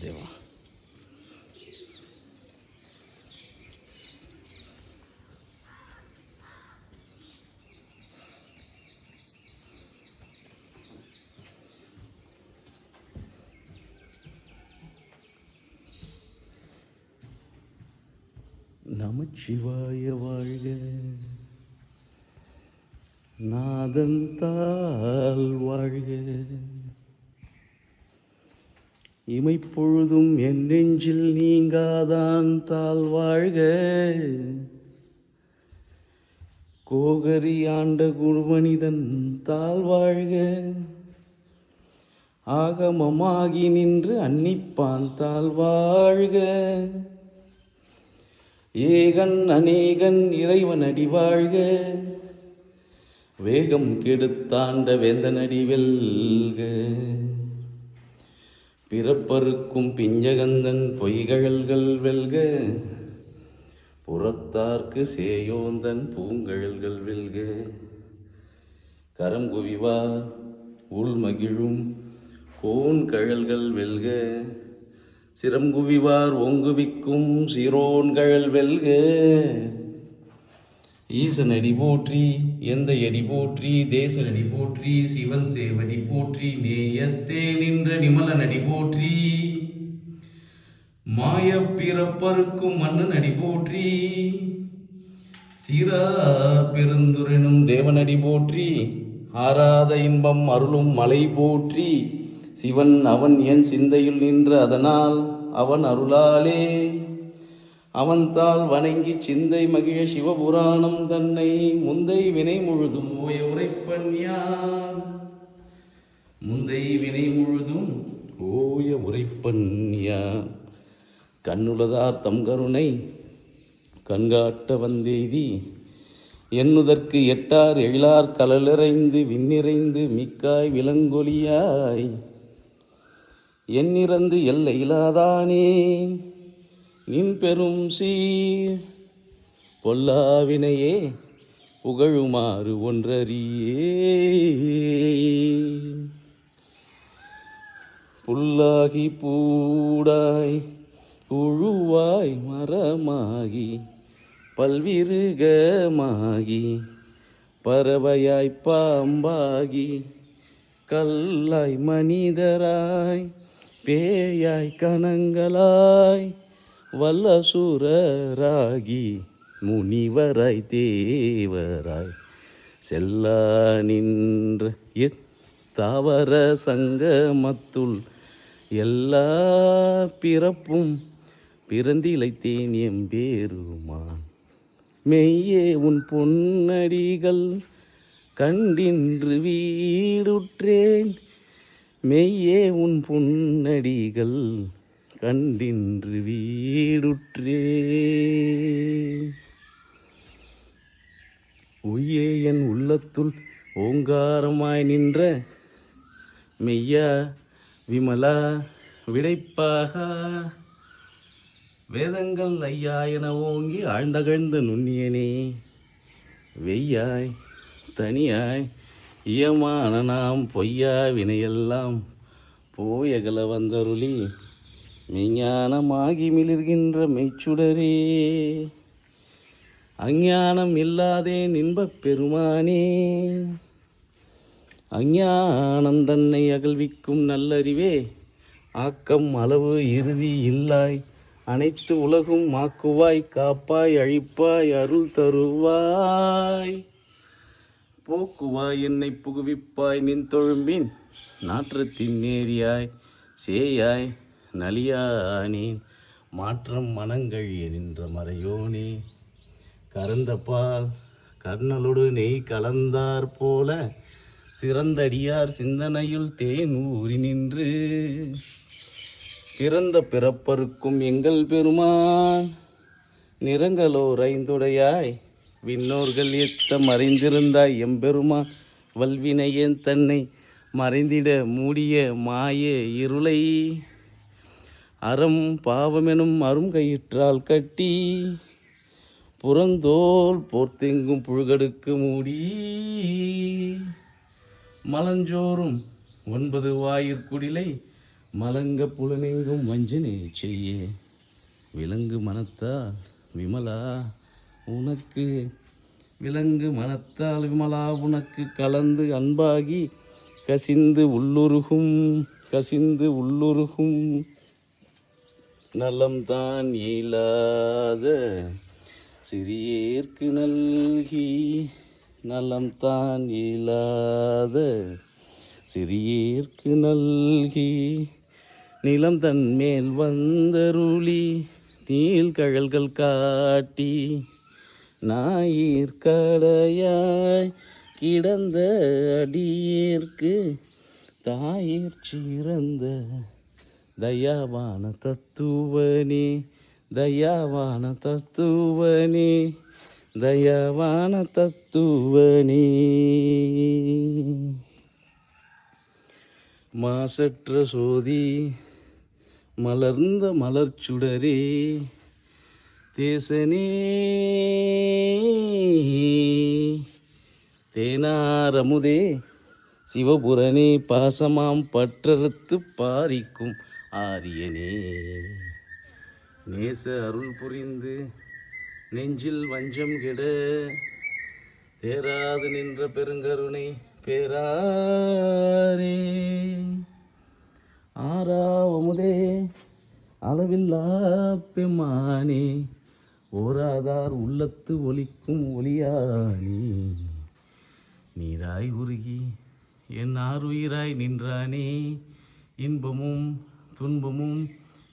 தேவா. நமச்சிவாய வாழ்க, நாதன் தாள் வாழ்க, இமைப்பொழுதும் என் நெஞ்சில் நீங்காதான் தாள் வாழ்க, கோகரி ஆண்ட குருமனிதன் தாள் வாழ்க, ஆகமமாகி நின்று அன்னிப்பான் தாள் வாழ்க, ஏகன் அநேகன் இறைவன் அடி வாழ்க, வேகம் கெடுத்தாண்ட வேந்தனடி வெல்க, பிறப்பருக்கும் பிஞ்சகந்தன் பொய்கழல்கள் வெல்க, புறத்தார்க்கு சேயோந்தன் பூங்கழல்கள் வெல்க, கரம் குவிவார் உள்மகிழும் கோன் கழல்கள் வெல்க, சிரங்குவிவார் ஒங்குவிக்கும் சீரோன்கழல் வெல்க, ஈசனடி போற்றி எந்த அடி போற்றி தேசனடி போற்றி சிவன் சேவடி போற்றி நேயத்தே நின்ற நிமலனடி போற்றி மாய பிறப்பருக்கும் மன்னன் அடி போற்றி சீரார் பெருந்துரெனும் தேவனடி போற்றி ஆராத இன்பம் அருளும் மலை போற்றி சிவன் அவன் என் சிந்தையில் நின்ற அதனால் அவன் அருளாலே அவன்தால் வணங்கி சிந்தை மகிழ சிவபுராணம் தன்னை முந்தை வினை முழுதும் ஓய உரைப்பன் யான், முந்தை வினை முழுதும் ஓய உரைப்பன் யான், கண்ணுளதார் தம் கருணை கண்காட்ட வந்தெய்தி எண்ணுதற்கு எட்டார் எழிலார் கலலறைந்து விண்ணிறைந்து மிக்காய் விலங்கொலியாய் எண்ணிறந்து எல்லையிலாதானே நின் பெரும் சீர் பொல்லாவினையே புகழுமாறு ஒன்றறியே, புல்லாகி பூடாய் புழுவாய் மரமாகி பல்விருகமாகி பறவையாய் பாம்பாகி கல்லாய் மனிதராய் பேயாய் கணங்களாய் வல்லசுரராகி முனிவராய் தேவராய் செல்லா நின்ற தாவர சங்கமத்துள் எல்லா பிறப்பும் பிறந்திலைத்தேன் எம்பேருமான், மெய்யே உன் பொன்னடிகள் கண்டின்று வீடுற்றேன், மெய்யே உன் பொன்னடிகள் கண்டின்று வீடுற்றேன், உய்யே என் உள்ளத்துள் ஓங்காரமாய் நின்ற மெய்யா விமலா விடைப்பாக வேதங்கள் ஐயா என ஓங்கி ஆழ்ந்தகழ்ந்த நுண்ணியனே, வெய்யாய் தனியாய் இயமான நாம் பொய்யா வினையெல்லாம் போயகல வந்தருளி மெய்ஞானமாகி மிளிர்கின்ற மெய்ச்சுடரே, அஞ்ஞானம் இல்லாதேன் இன்பப் பெருமானே, அஞ்ஞானம் தன்னை அகழ்விக்கும் நல்லறிவே, ஆக்கம் அளவு இறுதி இல்லாய் அனைத்து உலகும் ஆக்குவாய் காப்பாய் அழிப்பாய் அருள் தருவாய், போக்குவாய் என்னை புகுவிப்பாய் நின் தொழும்பின் நாற்றத்தின் நேரியாய் சேயாய் நலியானேன் மாற்றம் மனங்கள் எனின்ற மறையோனே, கறந்த பால் கர்ணலோடு நெய் கலந்தார் போல சிறந்தடியார் சிந்தனையுள் தேன் ஊறி நின்று பிறந்த பிறப்பருக்கும் எங்கள் பெருமான் நிறங்களோர் ஐந்துடையாய் விண்ணோர்கள் எத்த மறைந்திருந்தாய் எம்பெருமான், வல்வினையேன் தன்னை மறைந்திட மூடிய மாய இருளை அறம் பாவமெனும் அரும் கயிற்றால் கட்டி புறந்தோல் போர்த்தெங்கும் புழுகடுக்கு மூடி மலஞ்சோறும் 9 வாயிற்குடிலை மலங்க புலனெங்கும் வஞ்சனை செய்ய விலங்கு மனத்தால் விமலா உனக்கு விலங்கு மனத்தால் விமலா உனக்கு கலந்து அன்பாகி கசிந்து உள்ளுருகும் நலம்தான் இயலாத சிறியேற்கு நல்கி நலம்தான் இயலாத சிறியேற்கு நல்கி நிலம் தன் மேல் வந்தருளி நீள்கழல்கள் காட்டி ஞாயிற்கடையாய் கிடந்த அடியேற்கு தாயிற் சிறந்த தயாவான தத்துவனே தயாவான தத்துவனே தயாவான தத்துவனே. மாசற்ற சோதி மலர்ந்த மலர்ச்சுடரே தேசனே தேனாரமுதே சிவபுரனே பாசமாம் பற்றறுத்து பாரிக்கும் ஆரியனே நேச அருள் புரிந்து நெஞ்சில் வஞ்சம் கெட தேராது நின்ற பெருங்கருணை பேராரே ஆறாவமுதே அளவில்லா பெம்மானே ஓராதார் உள்ளத்து ஒலிக்கும் ஒளியானே நீராய் உருகி என் ஆறுயிராய் நின்றானே இன்பமும் துன்பமும்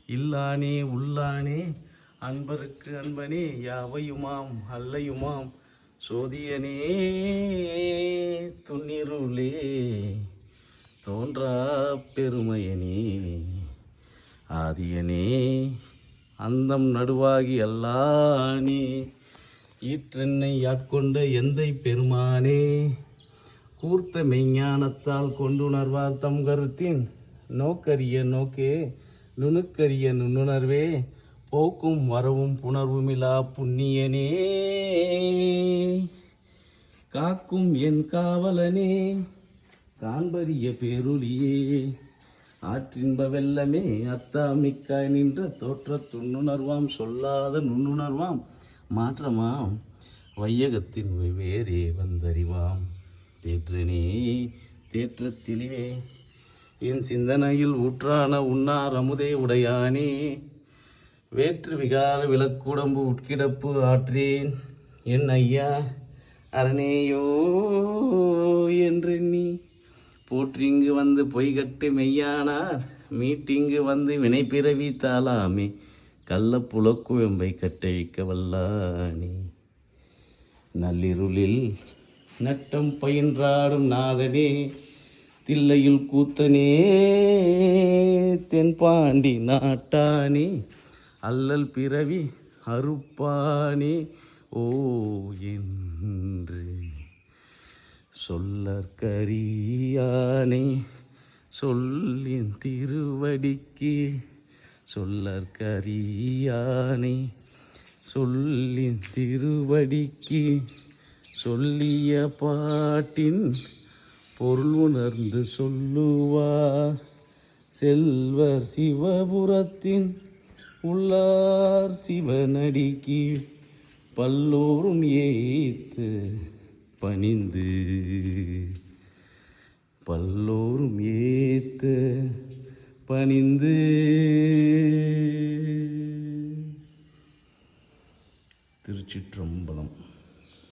இல்லானே உள்ளானே அன்பருக்கு அன்பனே யாவையுமாம் அல்லையுமாம் சோதியனே துன்னிருளே தோன்றா பெருமையனே ஆதியனே அந்தம் நடுவாகி அல்லானே ஈற்றென்னை ஆட்கொண்ட எந்தை பெருமானே கூர்த்த மெய்ஞானத்தால் கொண்டுணர்வார் தம் கருத்தின் நோக்கரிய நோக்கே நுணுக்கரிய நுண்ணுணர்வே போக்கும் வரவும் புணர்வுமிலா புண்ணியனே காக்கும் என் காவலனே காண்பரிய பேருளியே ஆற்றின்ப வெள்ளமே அத்தாமிக்காய் நின்ற தோற்ற துண்ணுணர்வாம் சொல்லாத நுண்ணுணர்வாம் மாற்றமாம் வையகத்தின் வெவ்வேறே வந்தறிவாம் தேற்றனே தேற்றத்திலே என் சிந்தனையில் ஊற்றான உண்ணார் அமுதே உடையானே வேற்று விகார விளக்குடம்பு உட்கிடப்பு ஆற்றேன் என் ஐயா அரணேயோ என்றெண்ணி போற்றிங்கு வந்து பொய்கட்டு மெய்யானார் மீட்டிங்கு வந்து வினை பிறவி தாளாமே கள்ளப்புலக்குவெம்பை கட்டழிக்க வல்லானே நள்ளிருளில் நட்டம் பயின்றாடும் நாதனே தில்லையில் கூத்தனே தென்பாண்டி நாட்டானே அல்லல் பிறவி அறுப்பானே ஓ என்று சொல்லற்கரியானே சொல்லின் திருவடிக்கு சொல்லற்கரியானே சொல்லின் திருவடிக்கு சொல்லிய பாட்டின் பொருள் உணர்ந்து சொல்லுவார் செல்வர் சிவபுரத்தின் உள்ளார் சிவனடிக்கு பல்லோரும் ஏத்து பணிந்து பல்லோரும் ஏத்து பணிந்து. திருச்சிற்றம்பலம்.